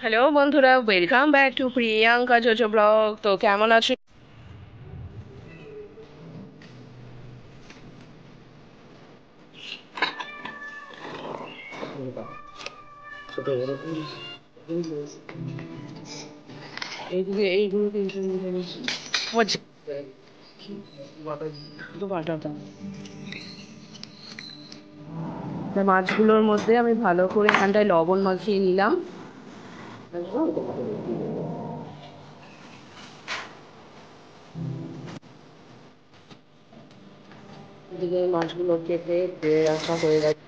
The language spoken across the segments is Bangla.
হ্যালো বন্ধুরা, welcome back to Priyanka JoJo blog. তো কেমন আছো? মাছগুলোর মধ্যে আমি ভালো করে এখানটায় লবণ মাখিয়ে নিলাম। এদিকে মাছগুলো কেটে ধুয়ে রাখা হয়ে গেছে।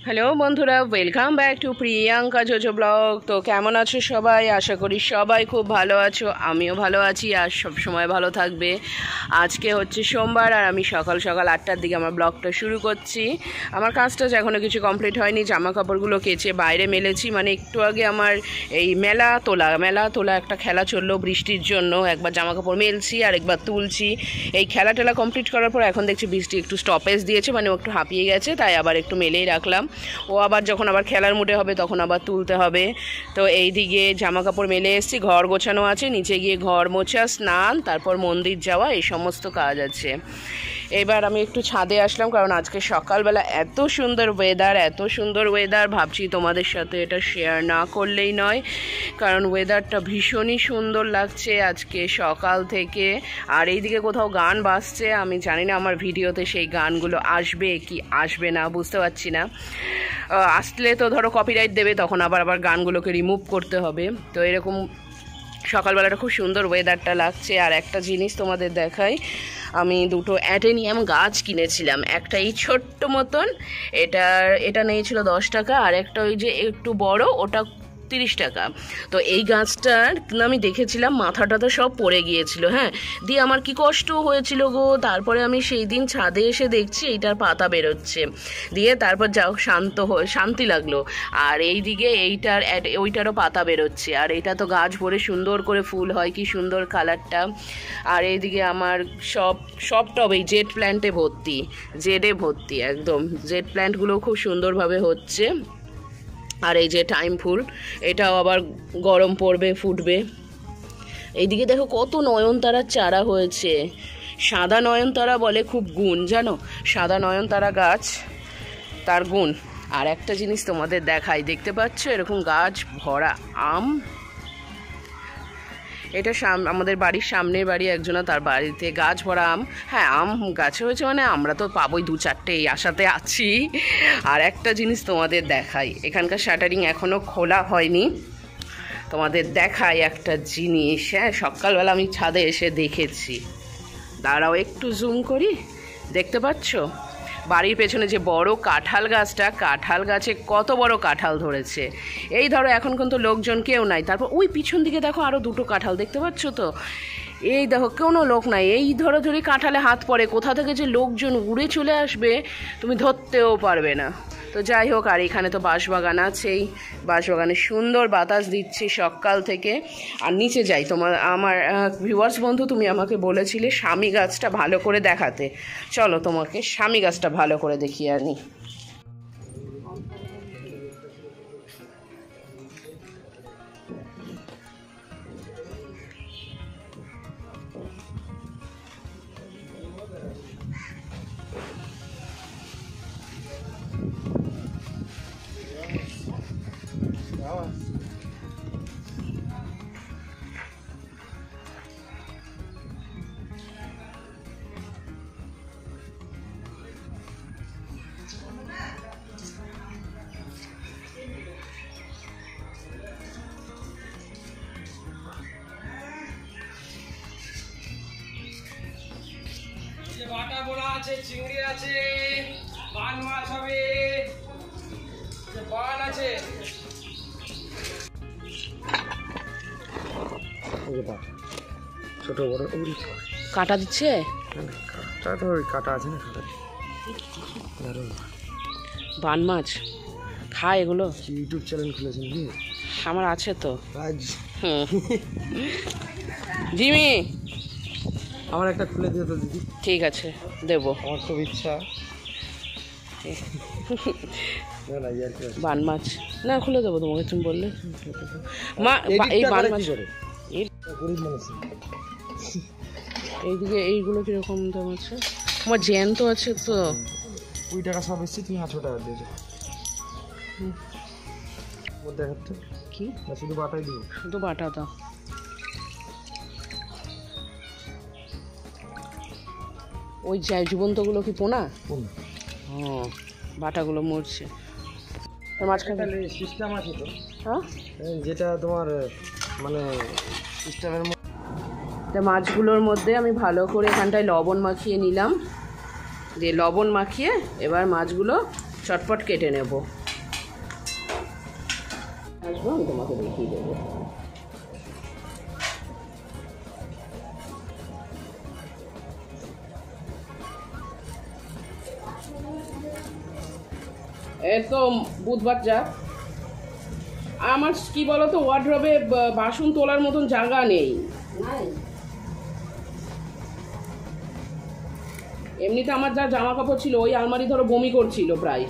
হ্যালো বন্ধুরা, welcome back to Priyanka JoJo blog. তো কেমন আছো সবাই? আশা করি সবাই খুব ভালো আছো, আমিও ভালো আছি আর সব সময় ভালো থাকবে। আজকে হচ্ছে সোমবার আর আমি সকাল সকাল 8টার দিকে আমার ব্লগটা শুরু করছি। আমার কাজটা এখনও কিছু কমপ্লিট হয়নি, জামা কাপড়গুলো কেচে বাইরে মেলেছি। মানে একটু আগে আমার এই মেলা তোলা একটা খেলা চললো বৃষ্টির জন্য। একবার জামা কাপড় মেলছি আর একবার তুলছি। এই খেলা টেলা কমপ্লিট করার পর এখন দেখছি বৃষ্টি একটু স্টপেজ দিয়েছে, মানে ও একটু হাঁপিয়ে গেছে, তাই আবার একটু মেলেই রাখলাম। ও আবার যখন আবার খেলার মুডে হবে তখন আবার তুলতে হবে। তো এই দিকে জামা কাপড় মেলে এসেছি, ঘর গোছানো আছে, নিচে গিয়ে ঘর মোছা, স্নান, তারপর মন্দির যাওয়া, এই সমস্ত কাজ আছে। এবার আমি একটু ছাদে আসলাম, কারণ আজকে সকালবেলা এত সুন্দর ওয়েদার, ভাবছি তোমাদের সাথে এটা শেয়ার না করলেই নয়, কারণ ওয়েদারটা ভীষণই সুন্দর লাগছে আজকে সকাল থেকে। আর এইদিকে কোথাও গান বাজছে, আমি জানি না আমার ভিডিওতে সেই গানগুলো আসবে কি আসবে না, বুঝতে পারছি না। আসলে তো ধরো কপিরাইট দেবে, তখন আবার গানগুলোকে রিমুভ করতে হবে। তো এরকম সকালবেলাটা খুব সুন্দর ওয়েদারটা লাগছে। আর একটা জিনিস তোমাদের দেখাই, আমি দুটো অ্যাডেনিয়াম গাছ কিনেছিলাম। একটা এই ছোট্ট মতন, এটা নিয়েছিল 10 টাকা, আর একটা ওই যে একটু বড়, ওটা 30 টাকা। তো এই গাছটার আমি দেখেছিলাম মাথাটা তো সব পড়ে গিয়েছিল, হ্যাঁ, দিয়ে আমার কি কষ্ট হয়েছিল গো। তারপরে আমি সেই দিন ছাদে এসে দেখছি এইটার পাতা বেরোচ্ছে, দিয়ে তারপর যাও শান্তি লাগলো। আর এই দিকে ওইটারও পাতা বেরোচ্ছে, আর এটা তো গাছ ভরে সুন্দর করে ফুল হয়, কি সুন্দর কালারটা। আর এইদিকে আমার সব টব এই জেড প্ল্যান্টে ভর্তি, একদম জেড প্ল্যান্টগুলো খুব সুন্দরভাবে হচ্ছে। আর এই যে টাইম ফুল, এটাও আবার গরম পড়বে, ফুটবে। এইদিকে দেখো কত নয়নতারার চারা হয়েছে। সাদা নয়নতারা বলে খুব গুণ, জানো, সাদা নয়নতারা গাছ, তার গুণ। আর একটা জিনিস তোমাদের দেখাই, দেখতে পাচ্ছ এরকম গাছ ভরা আম। এটা আমাদের বাড়ির সামনের বাড়ি একজনা, তার বাড়িতে গাছ ভরা আম। হ্যাঁ, আম গাছে হয়েছে মানে আমরা তো পাবোই 2-4টে, এই আশাতে আছি। আর একটা জিনিস তোমাদের দেখাই, এখানকার শাটারিং এখনও খোলা হয়নি, তোমাদের দেখাই একটা জিনিস। হ্যাঁ, সকালবেলা আমি ছাদে এসে দেখেছি, দাঁড়াও একটু জুম করি, দেখতে পাচ্ছ বাড়ির পেছনে যে বড় কাঁঠাল গাছটা, কাঁঠাল গাছে কত বড় কাঁঠাল ধরেছে। এই ধরো এখন কিন্তু লোকজন কেউ নাই, তারপর ওই পিছন দিকে দেখো আরও 2টো কাঁঠাল, দেখতে পাচ্ছ তো, এই দেখো কোনো লোক নাই। এই ধরো যদি কাঁঠালে হাত পড়ে, কোথা থেকে যে লোকজন উড়ে চলে আসবে তুমি ধরতেও পারবে না। তো যাই হোক, আর এখানে তো বাঁশবাগান আছেই, বাঁশবাগানে সুন্দর বাতাস দিচ্ছে সকাল থেকে। আর নিচে যাই, আমার ভিউয়ার্স বন্ধু, তুমি আমাকে বলেছিলে স্বামী গাছটা ভালো করে দেখাতে, চলো তোমাকে স্বামী গাছটা ভালো করে দেখিয়ে আনি। বাটা বোনা আছে, চিংড়ি আছে, বান মাছ হবে, বান আছে, ছোট বড় কাটা দিচ্ছে? কাটা তো ওই কাটা আছে না, কাটা বান মাছ খায় এগুলো? ইউটিউব চ্যানেল খুলেছেন কি? আমার আছে তো। জিমি আমার একটা খুলে দিও তো দিদি। ঠিক আছে দেবো, আমার খুব ইচ্ছা। বান মাছ না খুলে দেবো তোমাকে, তুমি বললে। মা এই বান মাছ এইদিকে এইগুলো কিরকম দাম আছে? আমার জ্যান্ত আছে তো। 20 টাকা সব এসছে, তুমি 8 টাকা দিয়েছো। দেখাচ্ছে কি? শুধু বাটাই দিও, শুধু বাটা দাও। ওই যায় জীবন্তগুলো কি পোনা? ও বাটাগুলো মরছে। মাঝখানে সিস্টেম আছে তো, হ্যাঁ, যেটা তোমার মানে সিস্টেমের মধ্যে। মাছগুলোর মধ্যে আমি ভালো করে এখানটায় লবণ মাখিয়ে নিলাম, দিয়ে লবণ মাখিয়ে এবার মাছগুলো চটপট কেটে নেব। আসবো আমি তোমাকে দেখিয়ে দেবো। এই তো বুধবার যা আমার কি বলতো, ওয়ার্ড্রবে বাসন তোলার মতন জায়গা নেই। এমনিতে আমার যা জামা কাপড় ছিল ওই আলমারি ধরো বমি করছিল প্রায়।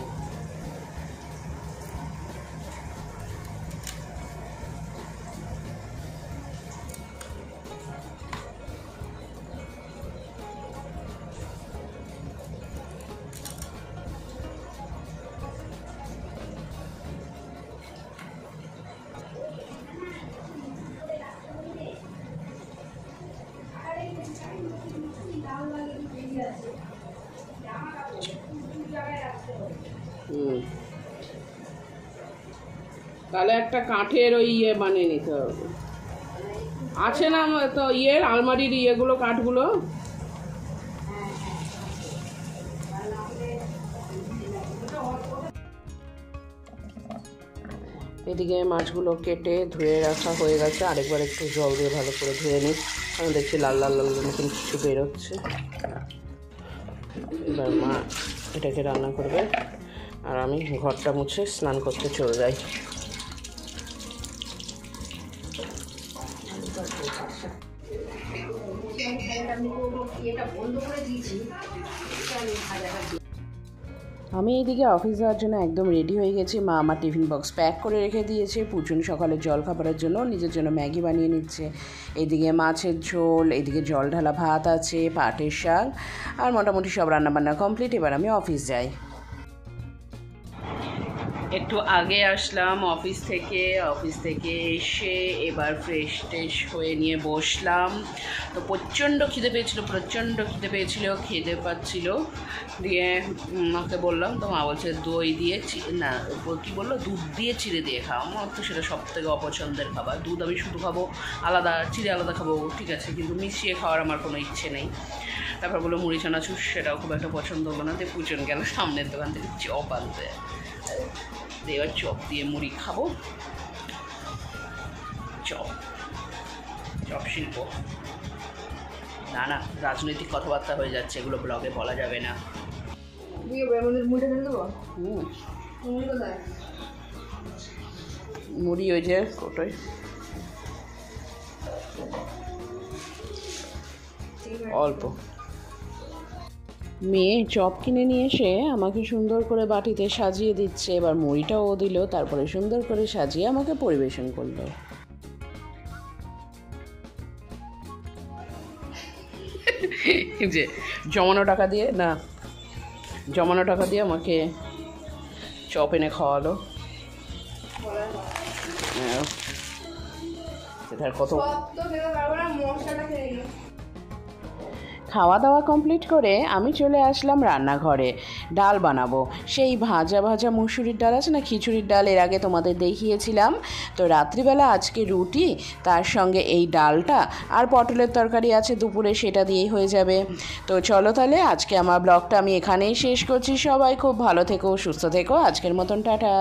তাহলে একটা কাঠের ওই ইয়ে বানিয়ে নিতে হবে। আছে না তো ইয়ের আলমারির ইয়েগুলো, কাঠগুলো? এদিকে মাছগুলো কেটে ধুয়ে রাখা হয়ে গেছে, আরেকবার একটু জল দিয়ে ভালো করে ধুয়ে নিই। আমি দেখছি লাল লাল লাল মতন কিছু বেরোচ্ছে। এবার মা এটাকে রান্না করবে আর আমি ঘরটা মুছে স্নান করতে চলে যাই। আমি এইদিকে অফিস যাওয়ার জন্য একদম রেডি হয়ে গেছি। মা আমার টিফিন বক্স প্যাক করে রেখে দিয়েছে, পুচুন সকালে জল খাবারের জন্য নিজের জন্য ম্যাগি বানিয়ে নিচ্ছে। এদিকে মাছের ঝোল, এদিকে জল ঢালা ভাত আছে, পাটের শাক, আর মোটামুটি সব রান্নাবান্না কমপ্লিট। এবার আমি অফিস যাই। একটু আগে আসলাম অফিস থেকে এসে এবার ফ্রেশ ট্রেশ হয়ে নিয়ে বসলাম। তো প্রচণ্ড খিদে পেয়েছিল, খেতে পাচ্ছিল। দিয়ে মাকে বললাম, তো মা বলছে দই দিয়ে না কী বললো, দুধ দিয়ে চিড়ে দিয়ে খাও। আমার তো সেটা সব থেকে অপছন্দের খাবার। দুধ আমি শুধু খাবো আলাদা, চিড়ে আলাদা খাবো, ঠিক আছে, কিন্তু মিশিয়ে খাওয়ার আমার কোনো ইচ্ছে নেই। তারপর বললো মুড়ি চানাচুর, সেটাও খুব একটা পছন্দ হলো না। দিয়ে পুচন গেল সামনের দোকান থেকে চপ আনতে। এবার চপ দিয়ে মুড়ি খাবো। চপ শিল্প না রাজনৈতিক কথাবার্তা হয়ে যাচ্ছে, এগুলো ব্লগে বলা যাবে না। মুড়ি ওই যে কোটোয় অল্প। মেয়ে চপ কিনে নিয়ে এসে আমাকে সুন্দর করে বাটিতে সাজিয়ে দিচ্ছে। এবার মুড়িটাও ও দিল, তারপরে সুন্দর করে সাজিয়ে আমাকে পরিবেশন করলো। যে জমানো টাকা দিয়ে আমাকে চপ এনে খাওয়ালো। কত খাওয়া দাওয়া কমপ্লিট করে আমি চলে আসলাম রান্নাঘরে। ডাল বানাবো, সেই ভাজা মুসুরির ডাল আছে না, খিচুড়ির ডাল, এর আগে তোমাদের দেখিয়েছিলাম। তো রাত্রিবেলা আজকে রুটি, তার সঙ্গে এই ডালটা, আর পটলের তরকারি আছে দুপুরে, সেটা দিয়েই হয়ে যাবে। তো চলো তাহলে আজকে আমার ব্লগটা আমি এখানেই শেষ করছি। সবাই খুব ভালো থেকো, সুস্থ থেকো। আজকের মতন টাটা।